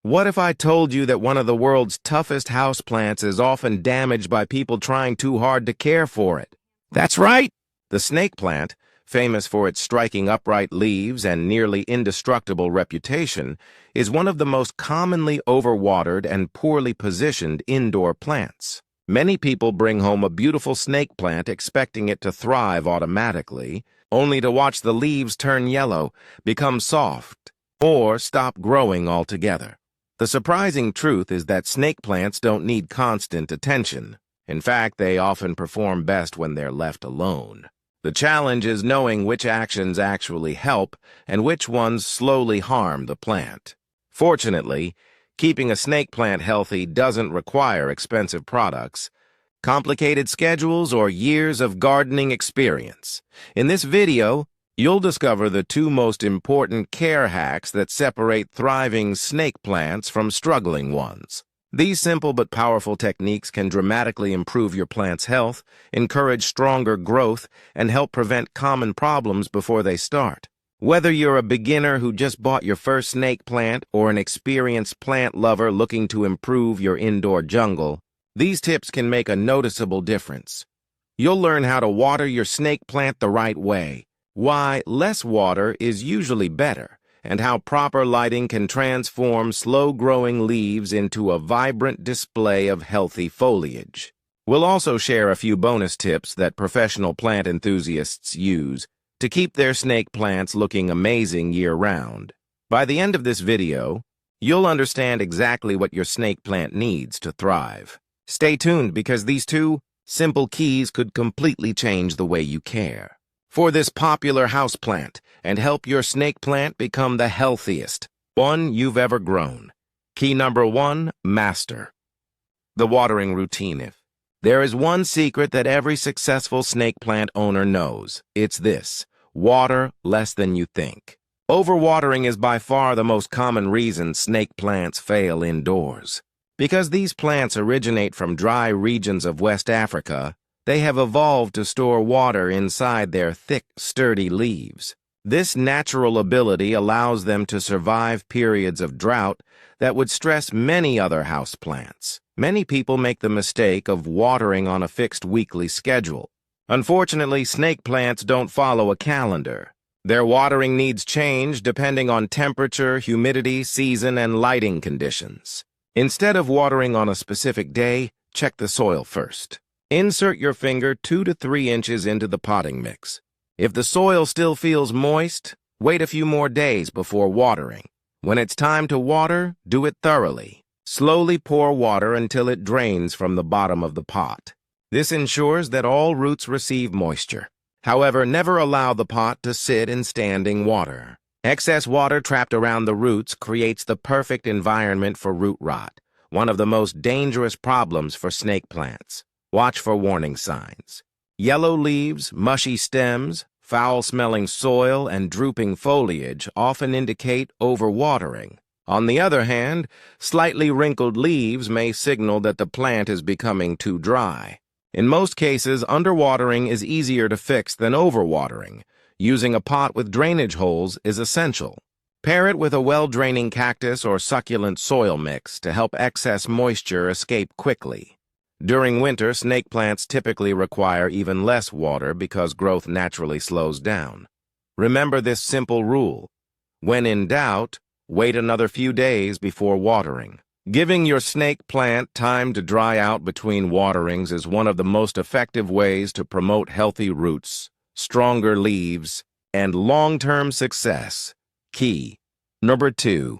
What if I told you that one of the world's toughest houseplants is often damaged by people trying too hard to care for it? That's right! The snake plant, famous for its striking upright leaves and nearly indestructible reputation, is one of the most commonly overwatered and poorly positioned indoor plants. Many people bring home a beautiful snake plant expecting it to thrive automatically, only to watch the leaves turn yellow, become soft, or stop growing altogether. The surprising truth is that snake plants don't need constant attention. In fact, they often perform best when they're left alone. The challenge is knowing which actions actually help and which ones slowly harm the plant. Fortunately, keeping a snake plant healthy doesn't require expensive products, complicated schedules, or years of gardening experience. In this video, you'll discover the two most important care hacks that separate thriving snake plants from struggling ones. These simple but powerful techniques can dramatically improve your plant's health, encourage stronger growth, and help prevent common problems before they start. Whether you're a beginner who just bought your first snake plant or an experienced plant lover looking to improve your indoor jungle, these tips can make a noticeable difference. You'll learn how to water your snake plant the right way, why less water is usually better, and how proper lighting can transform slow-growing leaves into a vibrant display of healthy foliage. We'll also share a few bonus tips that professional plant enthusiasts use to keep their snake plants looking amazing year-round. By the end of this video, you'll understand exactly what your snake plant needs to thrive. Stay tuned because these two simple keys could completely change the way you care for this popular houseplant and help your snake plant become the healthiest one you've ever grown. Key number 1, master the watering routine. If there is one secret that every successful snake plant owner knows, it's this: water less than you think. Overwatering is by far the most common reason snake plants fail indoors. Because these plants originate from dry regions of West Africa, they have evolved to store water inside their thick, sturdy leaves. This natural ability allows them to survive periods of drought that would stress many other houseplants. Many people make the mistake of watering on a fixed weekly schedule. Unfortunately, snake plants don't follow a calendar. Their watering needs change depending on temperature, humidity, season, and lighting conditions. Instead of watering on a specific day, check the soil first. Insert your finger 2 to 3 inches into the potting mix. If the soil still feels moist, wait a few more days before watering. When it's time to water, do it thoroughly. Slowly pour water until it drains from the bottom of the pot. This ensures that all roots receive moisture. However, never allow the pot to sit in standing water. Excess water trapped around the roots creates the perfect environment for root rot, one of the most dangerous problems for snake plants. Watch for warning signs. Yellow leaves, mushy stems, foul-smelling soil, and drooping foliage often indicate overwatering. On the other hand, slightly wrinkled leaves may signal that the plant is becoming too dry. In most cases, underwatering is easier to fix than overwatering. Using a pot with drainage holes is essential. Pair it with a well-draining cactus or succulent soil mix to help excess moisture escape quickly. During winter, snake plants typically require even less water because growth naturally slows down. Remember this simple rule: when in doubt, wait another few days before watering. Giving your snake plant time to dry out between waterings is one of the most effective ways to promote healthy roots, stronger leaves, and long-term success. Key number 2,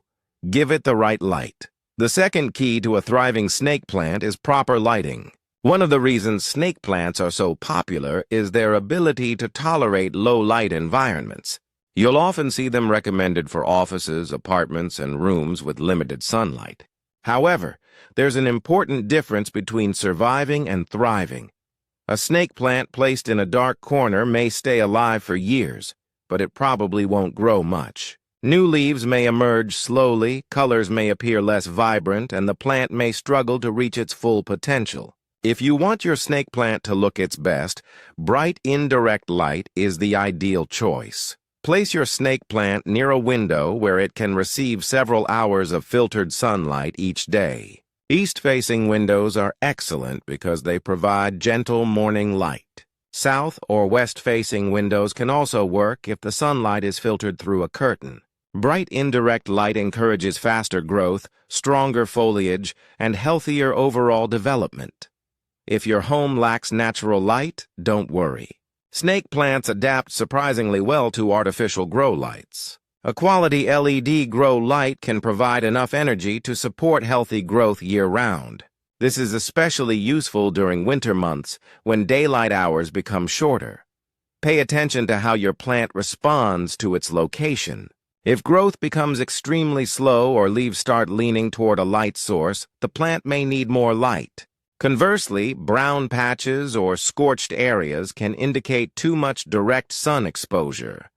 give it the right light. The second key to a thriving snake plant is proper lighting. One of the reasons snake plants are so popular is their ability to tolerate low-light environments. You'll often see them recommended for offices, apartments, and rooms with limited sunlight. However, there's an important difference between surviving and thriving. A snake plant placed in a dark corner may stay alive for years, but it probably won't grow much. New leaves may emerge slowly, colors may appear less vibrant, and the plant may struggle to reach its full potential. If you want your snake plant to look its best, bright indirect light is the ideal choice. Place your snake plant near a window where it can receive several hours of filtered sunlight each day. East-facing windows are excellent because they provide gentle morning light. South or west-facing windows can also work if the sunlight is filtered through a curtain. Bright indirect light encourages faster growth, stronger foliage, and healthier overall development. If your home lacks natural light, don't worry. Snake plants adapt surprisingly well to artificial grow lights. A quality LED grow light can provide enough energy to support healthy growth year-round. This is especially useful during winter months when daylight hours become shorter. Pay attention to how your plant responds to its location. If growth becomes extremely slow or leaves start leaning toward a light source, the plant may need more light. Conversely, brown patches or scorched areas can indicate too much direct sun exposure.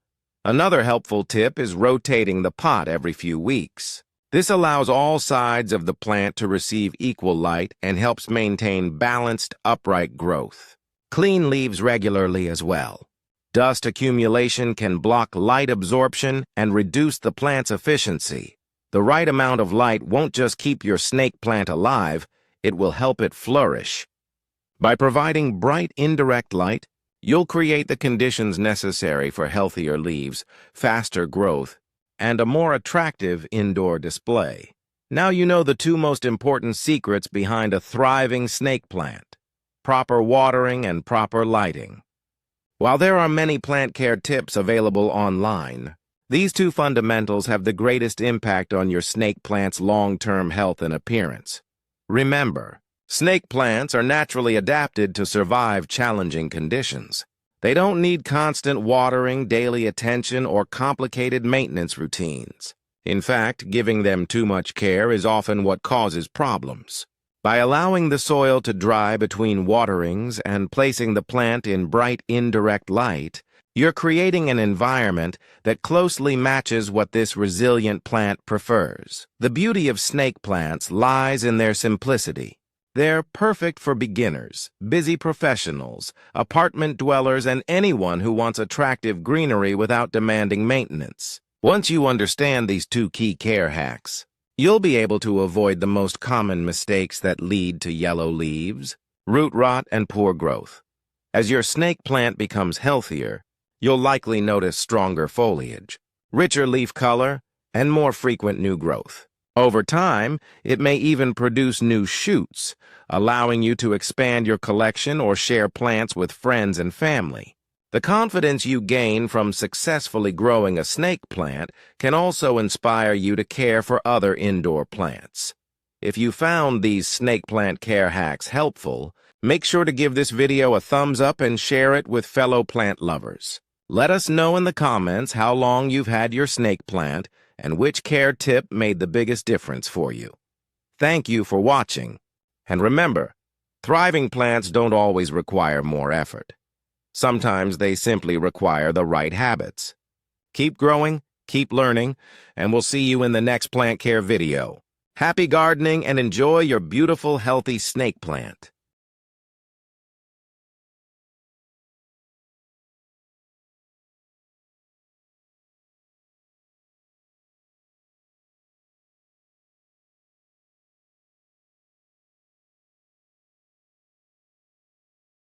Another helpful tip is rotating the pot every few weeks. This allows all sides of the plant to receive equal light and helps maintain balanced, upright growth. Clean leaves regularly as well. Dust accumulation can block light absorption and reduce the plant's efficiency. The right amount of light won't just keep your snake plant alive, it will help it flourish. By providing bright, indirect light, you'll create the conditions necessary for healthier leaves, faster growth, and a more attractive indoor display. Now you know the two most important secrets behind a thriving snake plant: proper watering and proper lighting. While there are many plant care tips available online, these two fundamentals have the greatest impact on your snake plant's long-term health and appearance. Remember, snake plants are naturally adapted to survive challenging conditions. They don't need constant watering, daily attention, or complicated maintenance routines. In fact, giving them too much care is often what causes problems. By allowing the soil to dry between waterings and placing the plant in bright, indirect light, you're creating an environment that closely matches what this resilient plant prefers. The beauty of snake plants lies in their simplicity. They're perfect for beginners, busy professionals, apartment dwellers, and anyone who wants attractive greenery without demanding maintenance. Once you understand these two key care hacks, you'll be able to avoid the most common mistakes that lead to yellow leaves, root rot, and poor growth. As your snake plant becomes healthier, you'll likely notice stronger foliage, richer leaf color, and more frequent new growth. Over time, it may even produce new shoots, allowing you to expand your collection or share plants with friends and family. The confidence you gain from successfully growing a snake plant can also inspire you to care for other indoor plants. If you found these snake plant care hacks helpful, make sure to give this video a thumbs up and share it with fellow plant lovers. Let us know in the comments how long you've had your snake plant and which care tip made the biggest difference for you. Thank you for watching. And remember, thriving plants don't always require more effort. Sometimes they simply require the right habits. Keep growing, keep learning, and we'll see you in the next plant care video. Happy gardening and enjoy your beautiful, healthy snake plant.